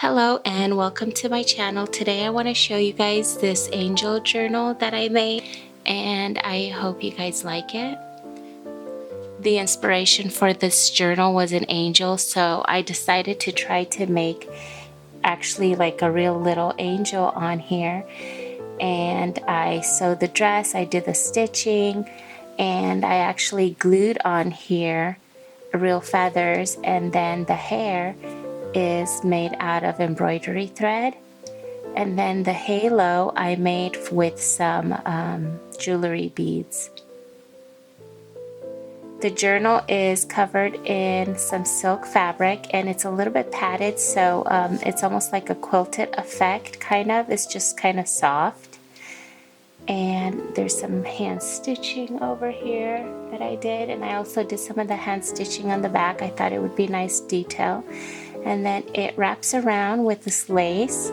Hello and welcome to my channel. Today I want to show you guys this angel journal that I made, and I hope you guys like it. The inspiration for this journal was an angel, so I decided to try to make actually like a real little angel on here. And I sewed the dress, I did the stitching, and I actually glued on here real feathers, and then the hair is made out of embroidery thread, and then the halo I made with some jewelry beads. The journal is covered in some silk fabric, and it's a little bit padded, so it's almost like a quilted effect, kind of. It's just kind of soft. And there's some hand stitching over here that I did, and I also did some of the hand stitching on the back. I thought it would be nice detail. And then it wraps around with this lace.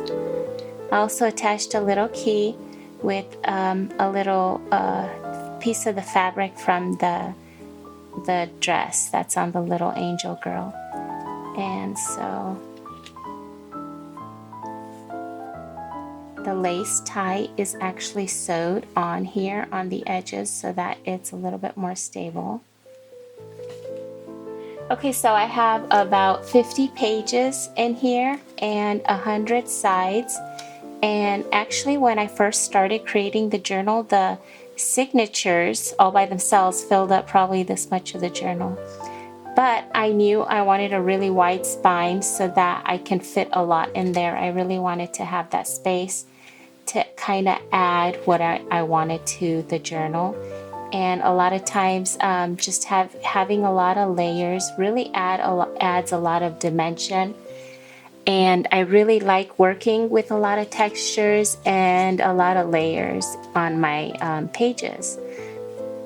I also attached a little key with a little piece of the fabric from the dress that's on the little angel girl. And so the lace tie is actually sewed on here on the edges so that it's a little bit more stable. Okay, so I have about 50 pages in here and 100 sides. And actually, when I first started creating the journal, the signatures all by themselves filled up probably this much of the journal. But I knew I wanted a really wide spine so that I can fit a lot in there. I really wanted to have that space to kind of add what I wanted to the journal. And a lot of times just having a lot of layers really adds a lot of dimension. And I really like working with a lot of textures and a lot of layers on my pages.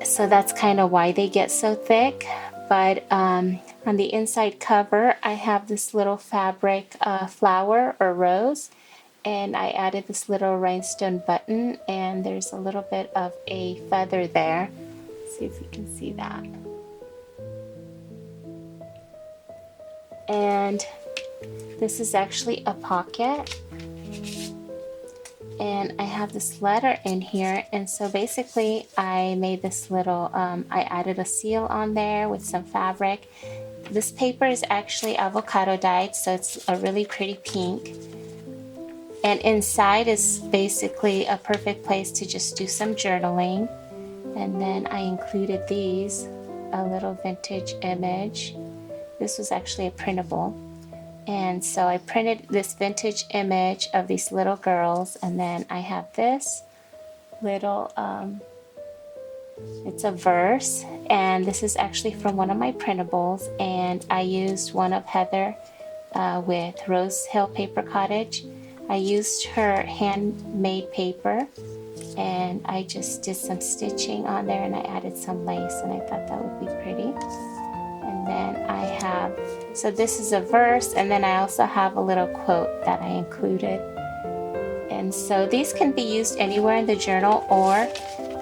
So that's kind of why they get so thick. But on the inside cover, I have this little fabric flower or rose. And I added this little rhinestone button, and there's a little bit of a feather there. Let's see if you can see that. And this is actually a pocket. And I have this letter in here, and so basically I made this little, I added a seal on there with some fabric. This paper is actually avocado dyed, so it's a really pretty pink. And inside is basically a perfect place to just do some journaling. And then I included these, a little vintage image. This was actually a printable. And so I printed this vintage image of these little girls. And then I have this little, it's a verse. And this is actually from one of my printables. And I used one of Heather with Rose Hill Paper Cottage. I used her handmade paper, and I just did some stitching on there, and I added some lace, and I thought that would be pretty. And then I have, so this is a verse, and then I also have a little quote that I included. And so these can be used anywhere in the journal, or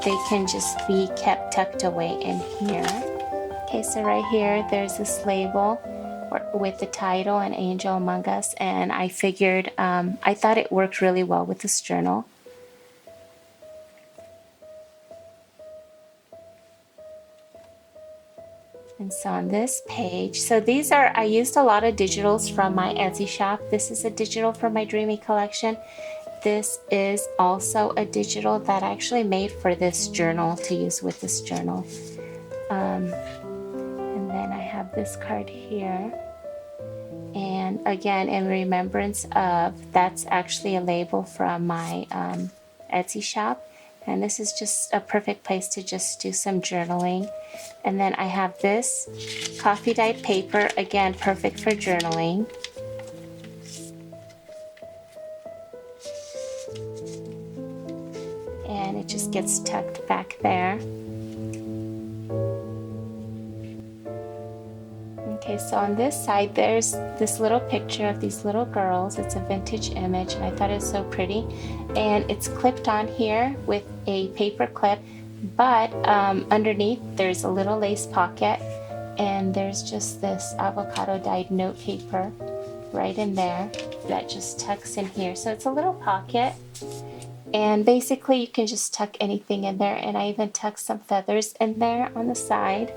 they can just be kept tucked away in here. Okay, so right here there's this label with the title, An Angel Among Us, and I figured I thought it worked really well with this journal. And so on this page, so these are, I used a lot of digitals from my Etsy shop. This is a digital from my Dreamy collection. This is also a digital that I actually made for this journal to use with this journal. And then I have this card here. And again, in remembrance of, that's actually a label from my Etsy shop. And this is just a perfect place to just do some journaling. And then I have this coffee dyed paper, again, perfect for journaling. And it just gets tucked back there. Okay, so on this side, there's this little picture of these little girls. It's a vintage image, and I thought it was so pretty. And it's clipped on here with a paper clip, but underneath there's a little lace pocket, and there's just this avocado dyed note paper right in there that just tucks in here. So it's a little pocket, and basically you can just tuck anything in there, and I even tuck some feathers in there on the side.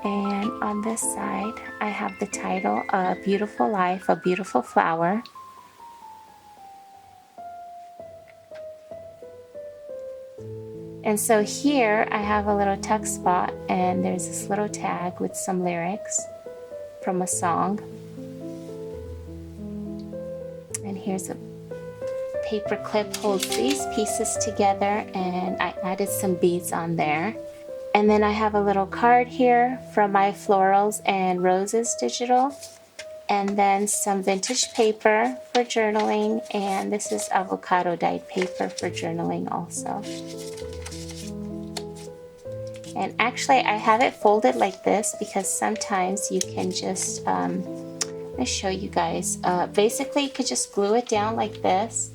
And on this side I have the title, A Beautiful Life, A Beautiful Flower. And so here I have a little tuck spot, and there's this little tag with some lyrics from a song. And here's a paper clip holds these pieces together, and I added some beads on there. And then I have a little card here from my Florals and Roses digital, and then some vintage paper for journaling, and this is avocado dyed paper for journaling also. And actually I have it folded like this because sometimes you can just, let me show you guys. Basically you could just glue it down like this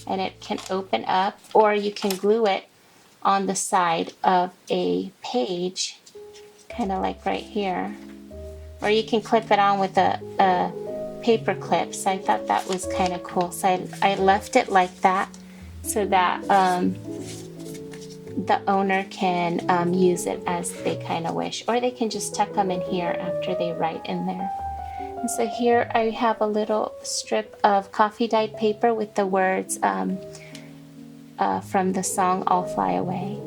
and it can open up, or you can glue it on the side of a page, kind of like right here. Or you can clip it on with a paper clip. So I thought that was kind of cool. So I left it like that so that the owner can use it as they kind of wish. Or they can just tuck them in here after they write in there. And so here I have a little strip of coffee dyed paper with the words from the song I'll Fly Away.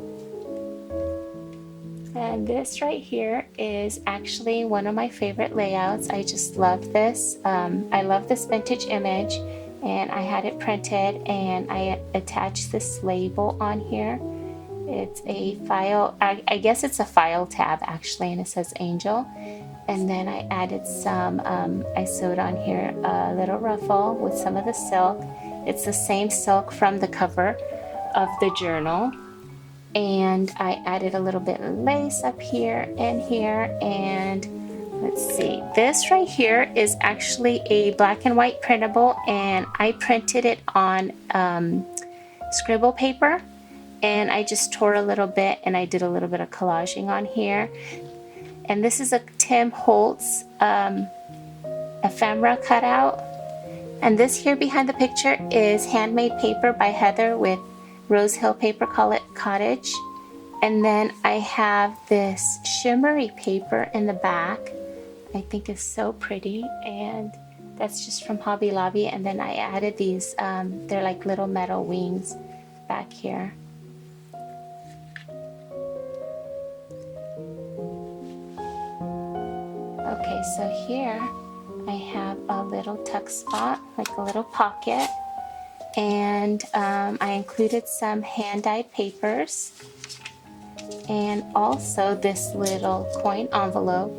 And this right here is actually one of my favorite layouts. I just love this. I love this vintage image, and I had it printed and I attached this label on here. It's a file, I guess it's a file tab actually, and it says Angel. And then I added some, I sewed on here a little ruffle with some of the silk. It's the same silk from the cover of the journal. And I added a little bit of lace up here and here, and let's see, this right here is actually a black and white printable, and I printed it on scribble paper, and I just tore a little bit and I did a little bit of collaging on here. And this is a Tim Holtz ephemera cutout, and this here behind the picture is Handmade Paper by Heather with Rose Hill Paper Cottage. And then I have this shimmery paper in the back. I think it's so pretty, and that's just from Hobby Lobby. And then I added these, they're like little metal wings back here. Okay, so here I have a little tuck spot, like a little pocket. And I included some hand-dyed papers, and also this little coin envelope.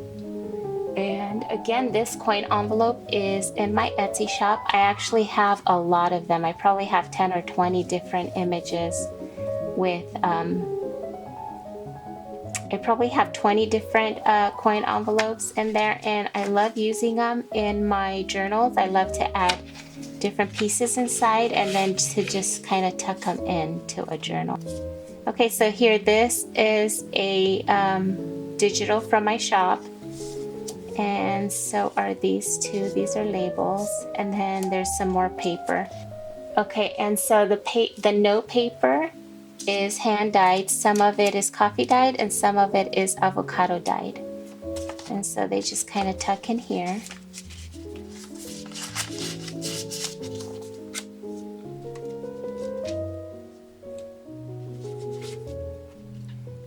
And again, this coin envelope is in my Etsy shop. I actually have a lot of them. I probably have 10 or 20 different images with, I probably have 20 different coin envelopes in there, and I love using them in my journals. I love to add different pieces inside and then to just kind of tuck them into a journal. Okay, so here this is a digital from my shop, and so are these two. These are labels, and then there's some more paper. Okay, and so the note paper is hand dyed. Some of it is coffee dyed and some of it is avocado dyed, and so they just kind of tuck in here.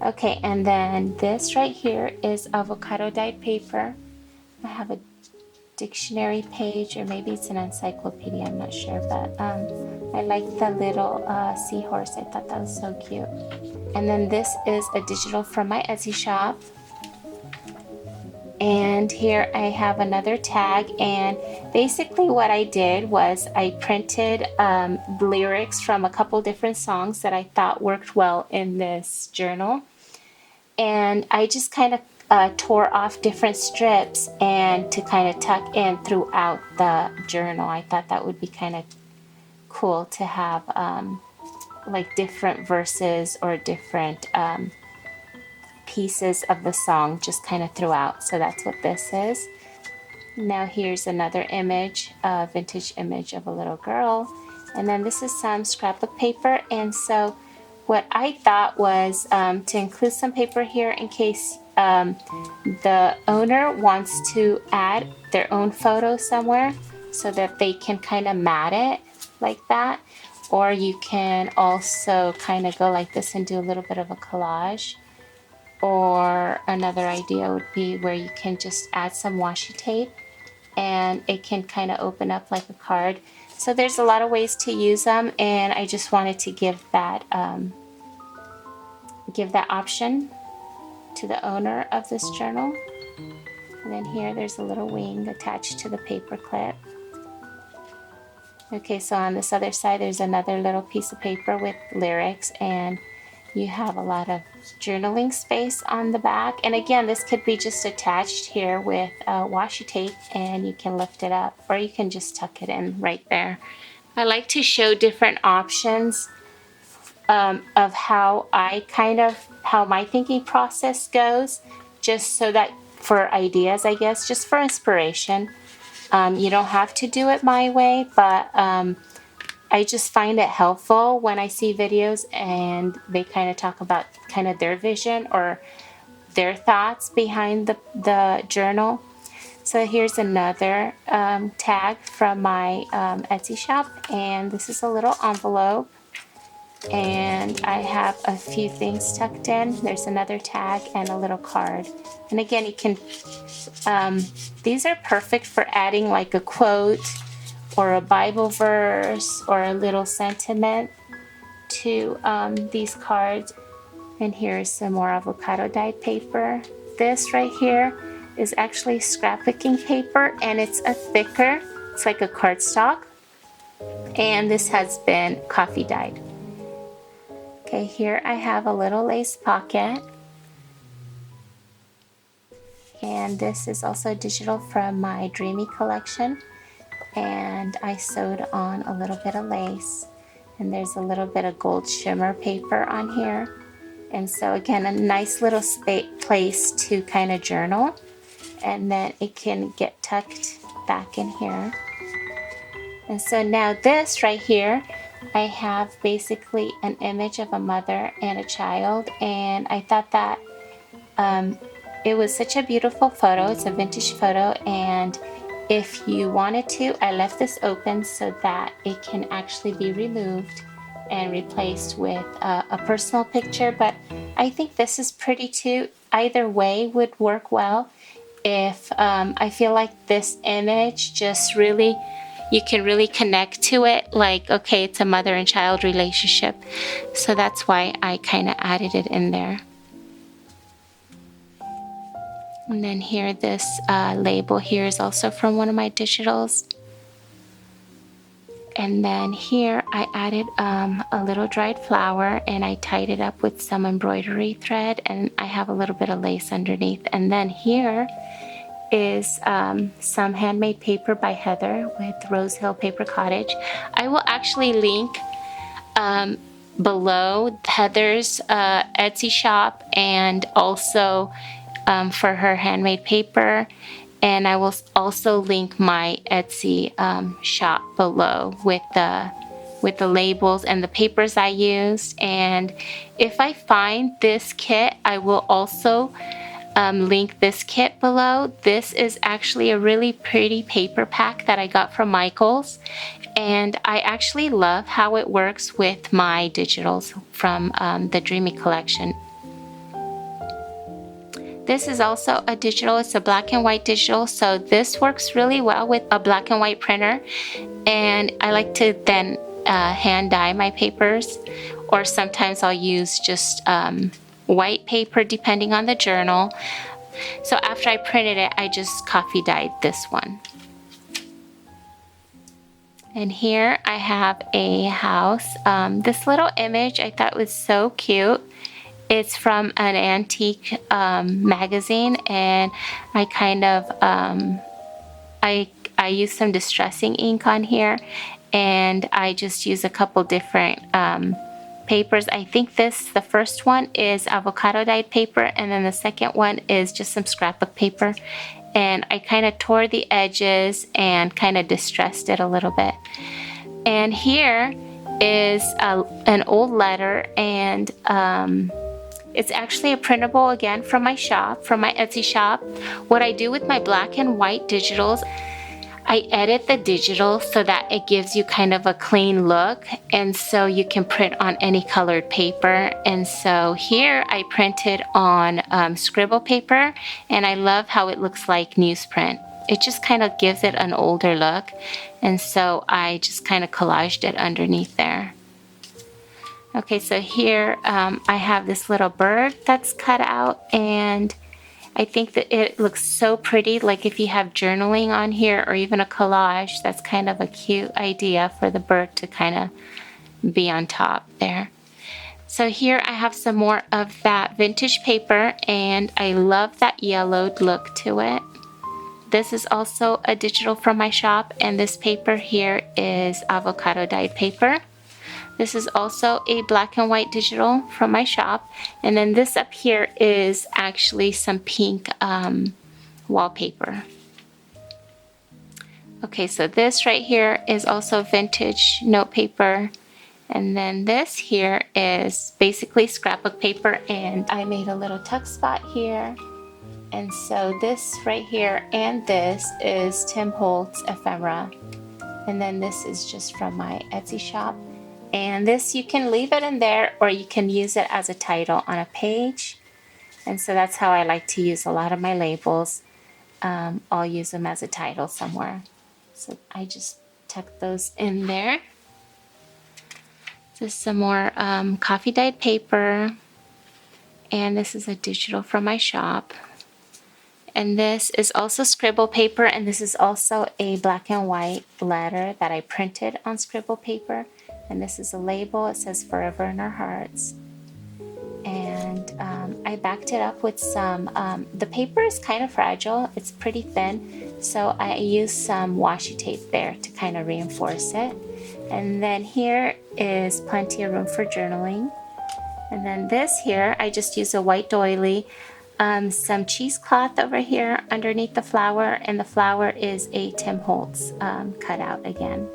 Okay, and then this right here is avocado dyed paper. I have a dictionary page, or maybe it's an encyclopedia, I'm not sure, but I like the little seahorse. I thought that was so cute. And then this is a digital from my Etsy shop. And here I have another tag, and basically what I did was I printed lyrics from a couple different songs that I thought worked well in this journal. And I just kind of tore off different strips and to kind of tuck in throughout the journal. I thought that would be kind of cool to have like different verses or different pieces of the song just kind of throughout. So that's what this is. Now here's another image, a vintage image of a little girl. And then this is some scrapbook paper. And so what I thought was to include some paper here in case the owner wants to add their own photo somewhere so that they can kind of mat it like that. Or you can also kind of go like this and do a little bit of a collage. Or another idea would be where you can just add some washi tape and it can kind of open up like a card. So there's a lot of ways to use them, and I just wanted to give that option to the owner of this journal. And then here there's a little wing attached to the paper clip. Okay, so on this other side there's another little piece of paper with lyrics, and you have a lot of journaling space on the back. And again, this could be just attached here with washi tape and you can lift it up, or you can just tuck it in right there. I like to show different options of how my thinking process goes, just so that for ideas, I guess, just for inspiration. You don't have to do it my way, but I just find it helpful when I see videos and they kind of talk about kind of their vision or their thoughts behind the journal. So here's another tag from my Etsy shop, and this is a little envelope, and I have a few things tucked in. There's another tag and a little card. And again, you can these are perfect for adding like a quote or a Bible verse or a little sentiment to these cards. And here's some more avocado dyed paper. This right here is actually scrapbooking paper, and it's it's like a cardstock, and this has been coffee dyed. Okay, here I have a little lace pocket, and this is also digital from my Dreamy collection, and I sewed on a little bit of lace, and there's a little bit of gold shimmer paper on here. And so again, a nice little place to kind of journal, and then it can get tucked back in here. And so now this right here, I have basically an image of a mother and a child, and I thought that it was such a beautiful photo. It's a vintage photo, and if you wanted to, I left this open so that it can actually be removed and replaced with a personal picture. But I think this is pretty too. Either way would work well. If I feel like this image just really, you can really connect to it, like, okay, it's a mother and child relationship. So that's why I kind of added it in there. And then here, this label here is also from one of my digitals. And then here I added a little dried flower, and I tied it up with some embroidery thread, and I have a little bit of lace underneath. And then here is some handmade paper by Heather with Rose Hill Paper Cottage. I will actually link below Heather's Etsy shop, and also for her handmade paper. And I will also link my Etsy shop below with the labels and the papers I used. And if I find this kit, I will also link this kit below. This is actually a really pretty paper pack that I got from Michaels, and I actually love how it works with my digitals from the Dreamy collection. This is also a digital. It's a black and white digital, so this works really well with a black and white printer. And I like to then hand dye my papers, or sometimes I'll use just white paper depending on the journal. So after I printed it, I just coffee dyed this one. And here I have a house. This little image I thought was so cute. It's from an antique magazine, and I kind of I use some distressing ink on here, and I just use a couple different papers. I think the first one is avocado dyed paper, and then the second one is just some scrapbook paper. and I kind of tore the edges and kind of distressed it a little bit. And here is an old letter, and it's actually a printable again from my shop, from my Etsy shop. What I do with my black and white digitals, I edit the digital so that it gives you kind of a clean look, and so you can print on any colored paper. And so here I printed on scribble paper, and I love how it looks like newsprint. It just kind of gives it an older look, and so I just kind of collaged it underneath there. Okay, so here I have this little bird that's cut out, and I think that it looks so pretty. Like if you have journaling on here or even a collage, that's kind of a cute idea for the bird to kind of be on top there. So here I have some more of that vintage paper, and I love that yellowed look to it. This is also a digital from my shop, and this paper here is avocado dyed paper. This is also a black and white digital from my shop. And then this up here is actually some pink wallpaper. Okay, so this right here is also vintage note paper. And then this here is basically scrapbook paper, and I made a little tuck spot here. And so this right here and this is Tim Holtz ephemera. And then this is just from my Etsy shop. And this, you can leave it in there or you can use it as a title on a page. And so that's how I like to use a lot of my labels. I'll use them as a title somewhere. So I just tuck those in there. This is some more coffee dyed paper. And this is a digital from my shop. And this is also scribble paper, and this is also a black and white letter that I printed on scribble paper. And this is a label. It says Forever in Our Hearts. And I backed it up with some, the paper is kind of fragile. It's pretty thin. So I used some washi tape there to kind of reinforce it. And then here is plenty of room for journaling. And then this here, I just use a white doily, some cheesecloth over here underneath the flower, and the flower is a Tim Holtz cutout again.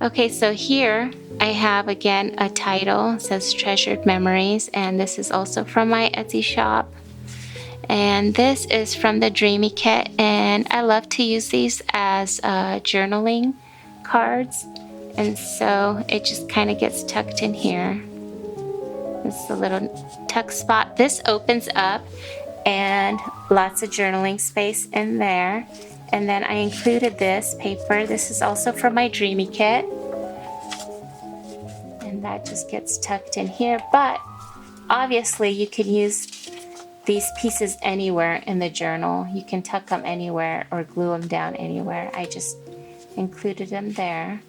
Okay, so here I have again a title. It says Treasured Memories, and this is also from my Etsy shop. And this is from the Dreamy Kit, and I love to use these as journaling cards. And so it just kind of gets tucked in here. This is a little tuck spot. This opens up and lots of journaling space in there. And then I included this paper. This is also from my Dreamy Kit. And that just gets tucked in here. But obviously you can use these pieces anywhere in the journal. You can tuck them anywhere or glue them down anywhere. I just included them there.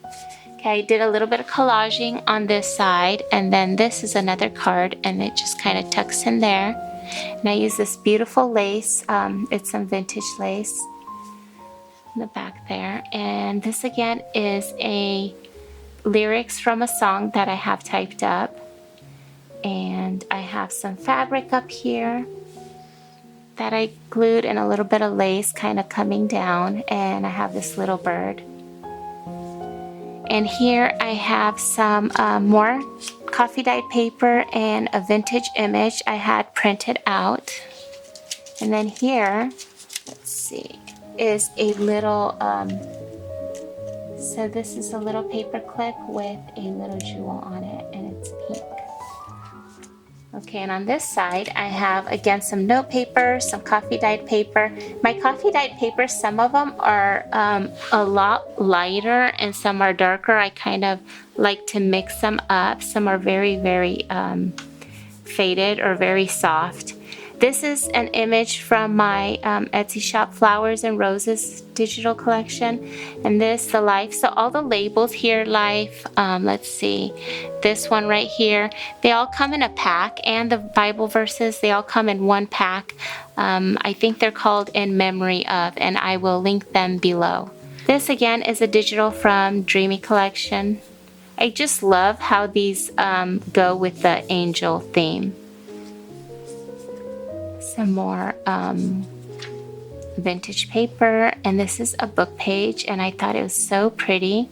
Okay, I did a little bit of collaging on this side, and then this is another card, and it just kind of tucks in there. And I use this beautiful lace. It's some vintage lace in the back there. And this again is a lyrics from a song that I have typed up. And I have some fabric up here that I glued, and a little bit of lace kind of coming down, and I have this little bird. And here I have some more coffee dyed paper and a vintage image I had printed out. And then here, let's see, is a little, so this is a little paper clip with a little jewel on it, and it's pink. Okay, and on this side, I have, again, some note paper, some coffee dyed paper. My coffee dyed paper, some of them are a lot lighter and some are darker. I kind of like to mix them up. Some are very, very faded or very soft. This is an image from my Etsy shop, Flowers and Roses digital collection. And this, the life. So all the labels here, life, let's see, this one right here, they all come in a pack, and the Bible verses, they all come in one pack. I think they're called In Memory Of, and I will link them below. This again is a digital from Dreamy Collection. I just love how these go with the angel theme. some more vintage paper, and this is a book page, and I thought it was so pretty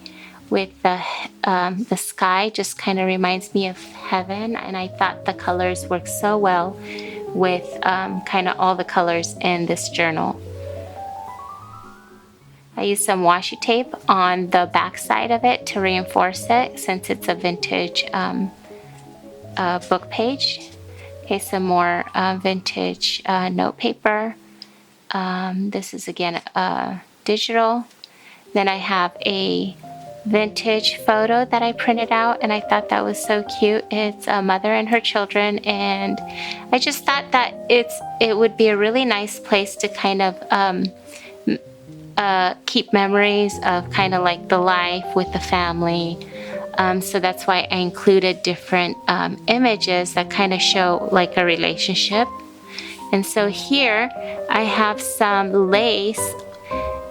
with the sky. Just kind of reminds me of heaven, and I thought the colors work so well with kind of all the colors in this journal. I used some washi tape on the back side of it to reinforce it since it's a vintage book page. Okay, some more vintage note paper. This is again digital. Then I have a vintage photo that I printed out, and I thought that was so cute. It's a mother and her children, and I just thought that it would be a really nice place to kind of keep memories of kind of like the life with the family. So that's why I included different images that kind of show like a relationship. And so here I have some lace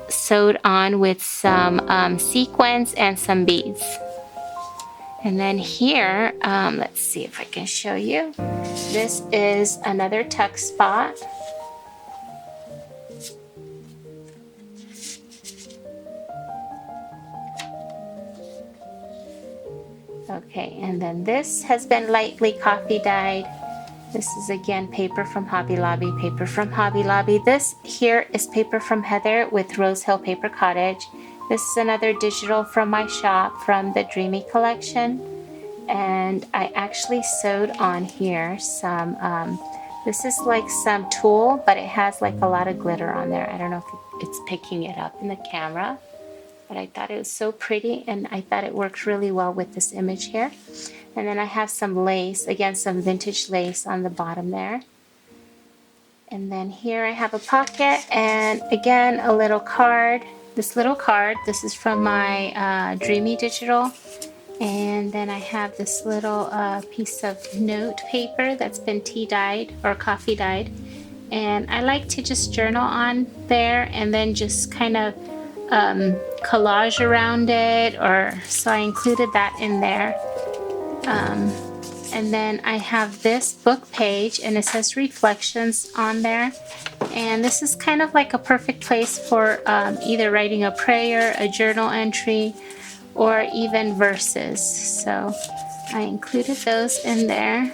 sewed on with some sequins and some beads. And then here, let's see if I can show you. This is another tuck spot. Okay, and then this has been lightly coffee dyed. This is again paper from Hobby Lobby, paper from Hobby Lobby. This here is paper from Heather with Rose Hill Paper Cottage. This is another digital from my shop from the Dreamy collection. And I actually sewed on here some, this is like some tulle, but it has like a lot of glitter on there. I don't know if it's picking it up in the camera, but I thought it was so pretty, and I thought it worked really well with this image here. And then I have some lace, again some vintage lace on the bottom there. And then here I have a pocket, and again a little card. This little card, this is from my Dreamy digital. And then I have this little piece of note paper that's been tea dyed or coffee dyed. And I like to just journal on there and then just kind of collage around it, or so I included that in there. And then I have this book page, and it says reflections on there, and this is kind of like a perfect place for either writing a prayer, a journal entry, or even verses. So I included those in there.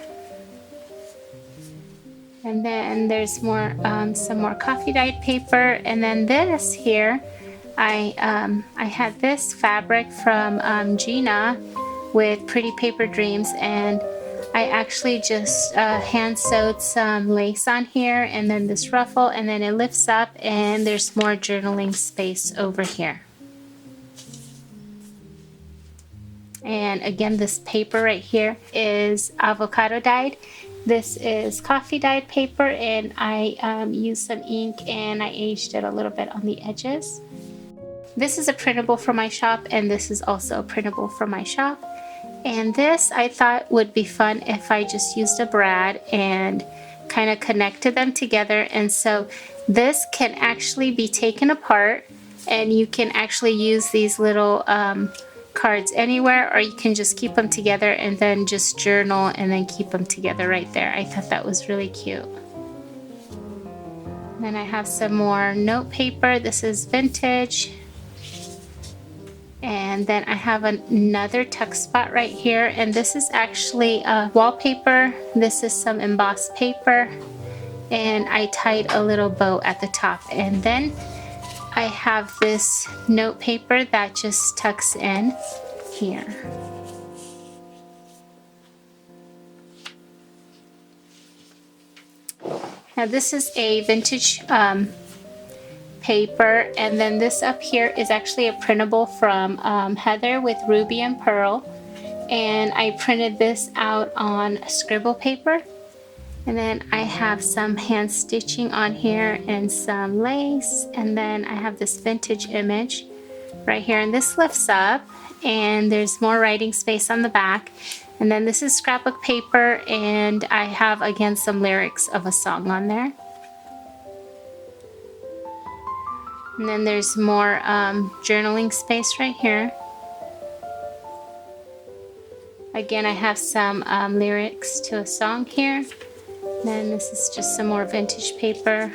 And then there's more some more coffee dyed paper, and then this here I had this fabric from Gina with Pretty Paper Dreams, and I actually just hand sewed some lace on here, and then this ruffle, and then it lifts up and there's more journaling space over here. And again, this paper right here is avocado dyed. This is coffee dyed paper, and I used some ink and I aged it a little bit on the edges. This is a printable for my shop, and this is also a printable for my shop. And this I thought would be fun if I just used a brad and kind of connected them together. And so this can actually be taken apart, and you can actually use these little cards anywhere, or you can just keep them together and then just journal and then keep them together right there. I thought that was really cute. Then I have some more note paper. This is vintage. And then I have another tuck spot right here, and this is actually wallpaper. This is some embossed paper, and I tied a little bow at the top. And then I have this note paper that just tucks in here. Now this is a vintage paper, and then this up here is actually a printable from Heather with Ruby and Pearl, and I printed this out on scribble paper. And then I have some hand stitching on here and some lace, and then I have this vintage image right here, and this lifts up and there's more writing space on the back. And then this is scrapbook paper, and I have again some lyrics of a song on there. And then there's more journaling space right here. Again, I have some lyrics to a song here. Then this is just some more vintage paper.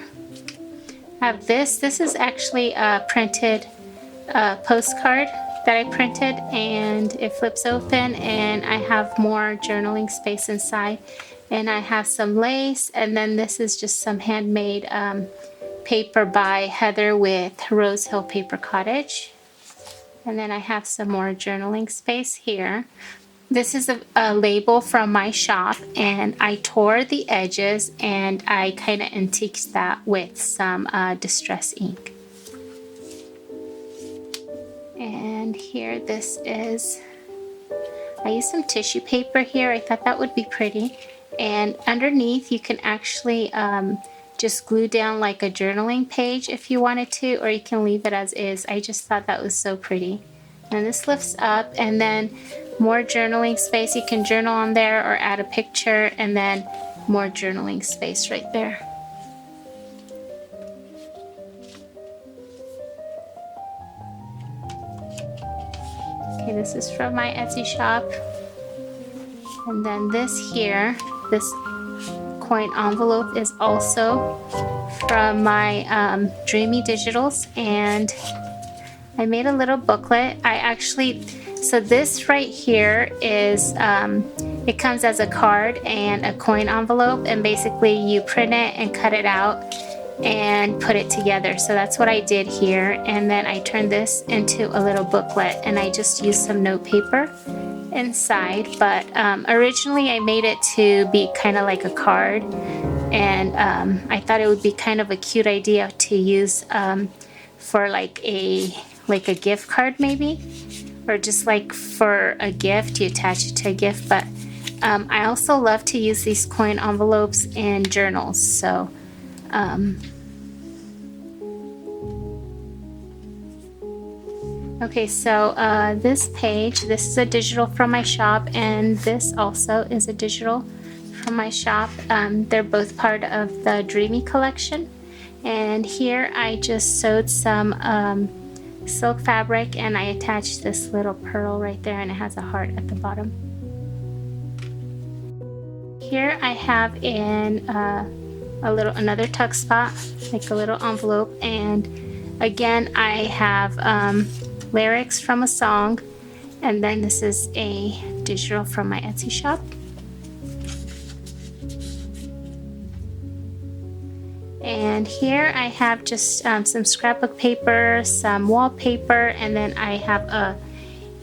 I have this. This is actually a printed postcard that I printed, and it flips open, and I have more journaling space inside. And I have some lace, and then this is just some handmade paper by Heather with Rose Hill Paper Cottage. And then I have some more journaling space here. This is a label from my shop, and I tore the edges and I kind of antiqued that with some distress ink. And here this is, I used some tissue paper here. I thought that would be pretty. And underneath you can actually just glue down like a journaling page if you wanted to, or you can leave it as is. I just thought that was so pretty. And this lifts up, and then more journaling space. You can journal on there or add a picture, and then more journaling space right there. Okay, this is from my Etsy shop. And then this here, this coin envelope is also from my Dreamy Digitals, and I made a little booklet. So this right here is, it comes as a card and a coin envelope, and basically you print it and cut it out and put it together. So that's what I did here, and then I turned this into a little booklet, and I just used some note paper inside. But originally I made it to be kind of like a card, and I thought it would be kind of a cute idea to use for like a gift card maybe, or just like for a gift, you attach it to a gift. But I also love to use these coin envelopes in journals. So okay, so this page, this is a digital from my shop, and this also is a digital from my shop. They're both part of the Dreamy collection. And here I just sewed some silk fabric, and I attached this little pearl right there, and it has a heart at the bottom. Here I have in another tuck spot, like a little envelope, and again I have lyrics from a song, and then this is a digital from my Etsy shop. And here I have just some scrapbook paper, some wallpaper, and then I have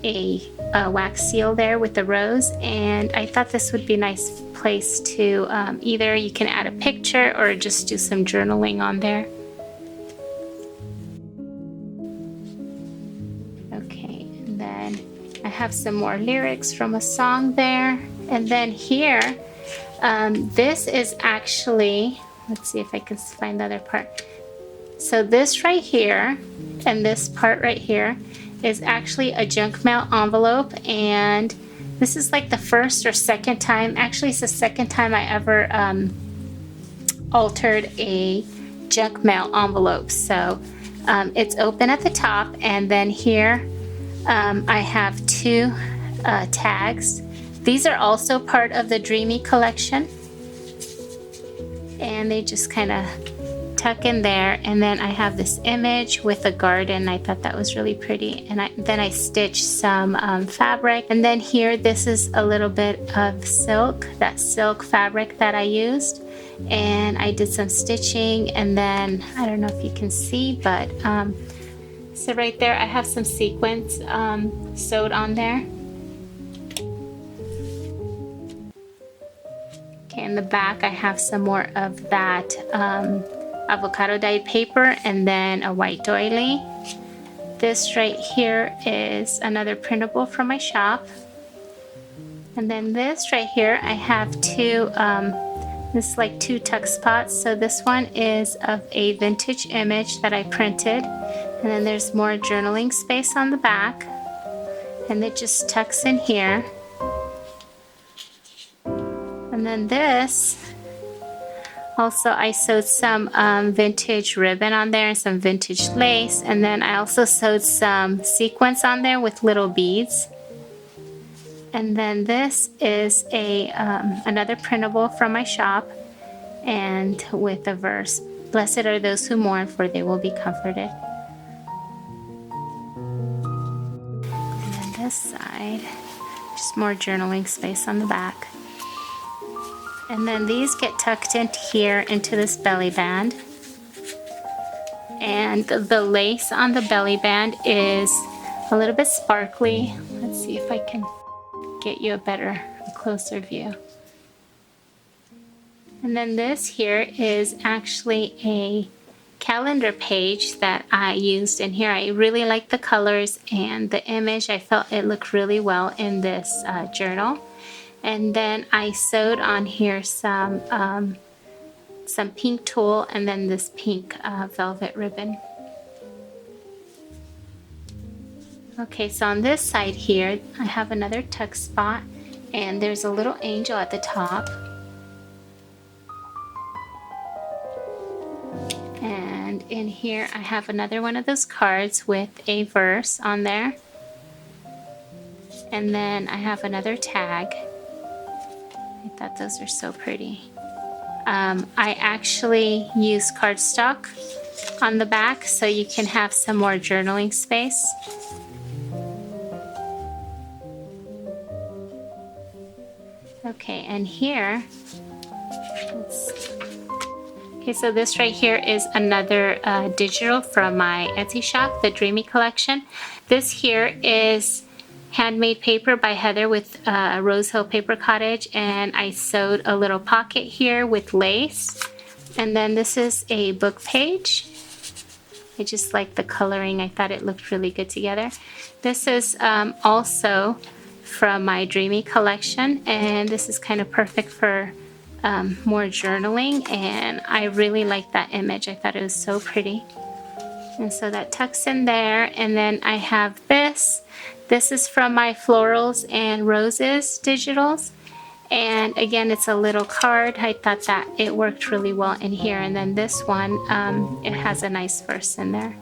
a wax seal there with the rose. And I thought this would be a nice place to either you can add a picture or just do some journaling on there. Okay, and then I have some more lyrics from a song there. And then here, this is actually, let's see if I can find the other part. So this right here and this part right here is actually a junk mail envelope, and this is like the first or second time, actually it's the second time I ever altered a junk mail envelope. So it's open at the top, and then here I have two tags. These are also part of the Dreamy collection, and they just kind of tuck in there. And then I have this image with a garden. I thought that was really pretty, and then I stitched some fabric. And then here, this is a little bit of silk, that silk fabric that I used, and I did some stitching. And then I don't know if you can see, but so right there I have some sequins sewed on there. Okay, in the back I have some more of that avocado dyed paper, and then a white doily. This right here is another printable from my shop. And then this right here, I have this is like two tuck spots. So this one is of a vintage image that I printed, and then there's more journaling space on the back, and it just tucks in here. And then this, also I sewed some vintage ribbon on there and some vintage lace, and then I also sewed some sequins on there with little beads. And then this is another printable from my shop, and with a verse. Blessed are those who mourn, for they will be comforted. And then this side, just more journaling space on the back. And then these get tucked in here into this belly band. And the lace on the belly band is a little bit sparkly. Let's see if I can get you a closer view. And then this here is actually a calendar page that I used in here. I really like the colors and the image. I felt it looked really well in this journal. And then I sewed on here some pink tulle and then this pink velvet ribbon. Okay, so on this side here, I have another tuck spot, and there's a little angel at the top. And in here, I have another one of those cards with a verse on there. And then I have another tag. I thought those are so pretty. I actually use cardstock on the back so you can have some more journaling space. Okay, and here, okay, so this right here is another digital from my Etsy shop, the Dreamy Collection. This here is handmade paper by Heather with Rose Hill Paper Cottage, and I sewed a little pocket here with lace. And then this is a book page. I just like the coloring. I thought it looked really good together. This is also from my Dreamy Collection, and this is kind of perfect for more journaling, and I really like that image. I thought it was so pretty. And so that tucks in there. And then I have this. This is from my Florals and Roses digitals. And again, it's a little card. I thought that it worked really well in here. And then this one, it has a nice verse in there.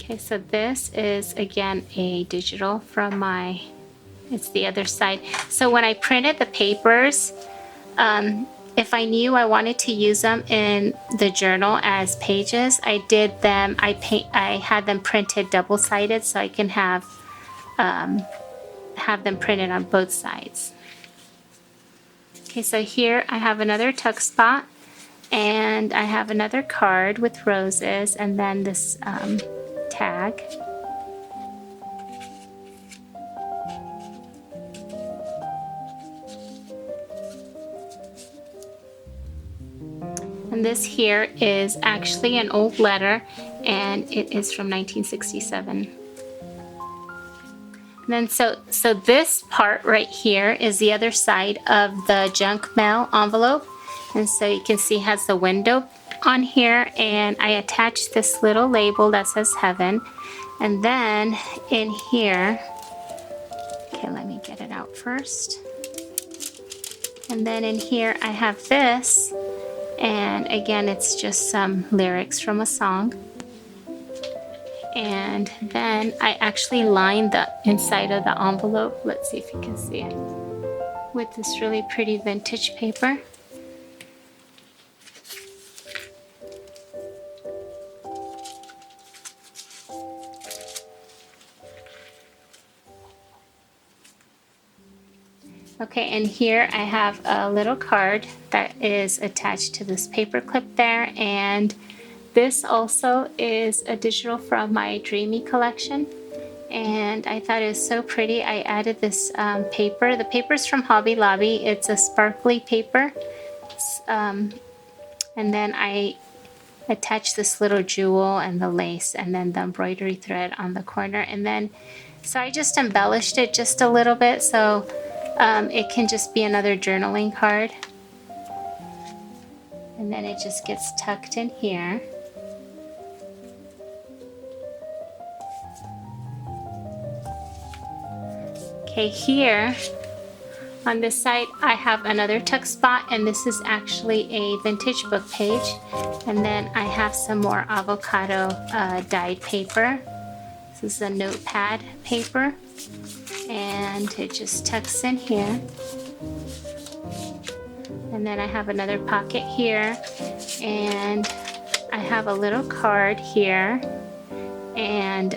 Okay, so this is again a digital from my, it's the other side. So when I printed the papers, if I knew I wanted to use them in the journal as pages, I did them, I had them printed double-sided so I can have them printed on both sides. Okay, so here I have another tuck spot, and I have another card with roses, and then this tag. And this here is actually an old letter, and it is from 1967. And then so this part right here is the other side of the junk mail envelope. And so you can see it has the window on here, and I attached this little label that says heaven. And then in here, okay, let me get it out first. And then in here I have this, and again it's just some lyrics from a song. And then I actually lined the inside of the envelope, let's see if you can see it, with this really pretty vintage paper. Okay, and here I have a little card that is attached to this paper clip there, and this also is a digital from my Dreamy Collection, and I thought it was so pretty. I added this paper. The paper's from Hobby Lobby. It's a sparkly paper, and then I attached this little jewel and the lace and then the embroidery thread on the corner, and then so I just embellished it just a little bit so it can just be another journaling card. And then it just gets tucked in here. Okay, here on this side I have another tuck spot, and this is actually a vintage book page. And then I have some more avocado dyed paper. This is a notepad paper. and it just tucks in here. And then I have another pocket here, and I have a little card here, and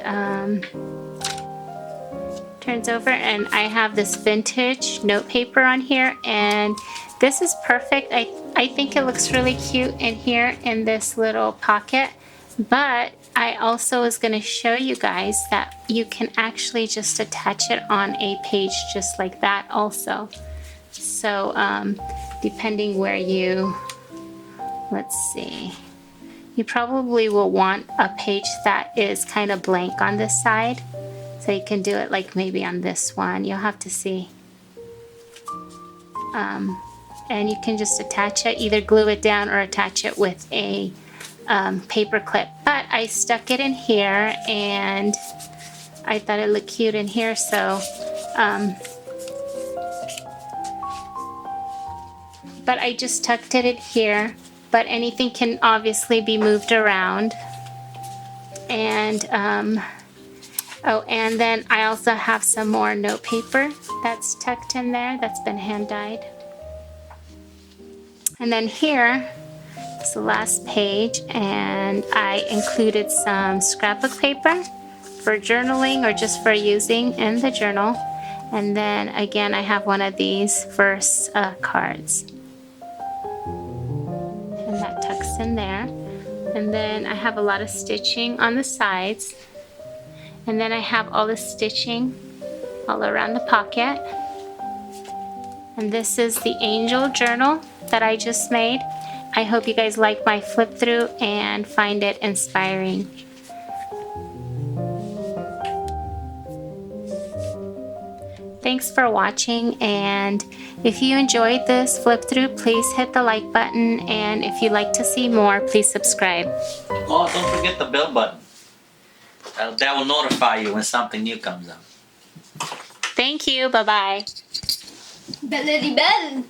turns over, and I have this vintage note paper on here, and this is perfect. I think it looks really cute in here in this little pocket, but I also was going to show you guys that you can actually just attach it on a page just like that also. So depending where you, let's see, you probably will want a page that is kind of blank on this side. So you can do it like maybe on this one. You'll have to see. And you can just attach it, either glue it down or attach it with a paper clip. But I stuck it in here and I thought it looked cute in here, so but I just tucked it in here, but anything can obviously be moved around. And oh, and then I also have some more note paper that's tucked in there that's been hand dyed. And then here is the last page, and I included some scrapbook paper for journaling or just for using in the journal. And then again, I have one of these verse cards. And that tucks in there. And then I have a lot of stitching on the sides. And then I have all the stitching all around the pocket. And this is the angel journal that I just made. I hope you guys like my flip through and find it inspiring. Thanks for watching, and if you enjoyed this flip through, please hit the like button, and if you'd like to see more, please subscribe. Oh, don't forget the bell button. That will notify you when something new comes up. Thank you. Bye-bye. Bell.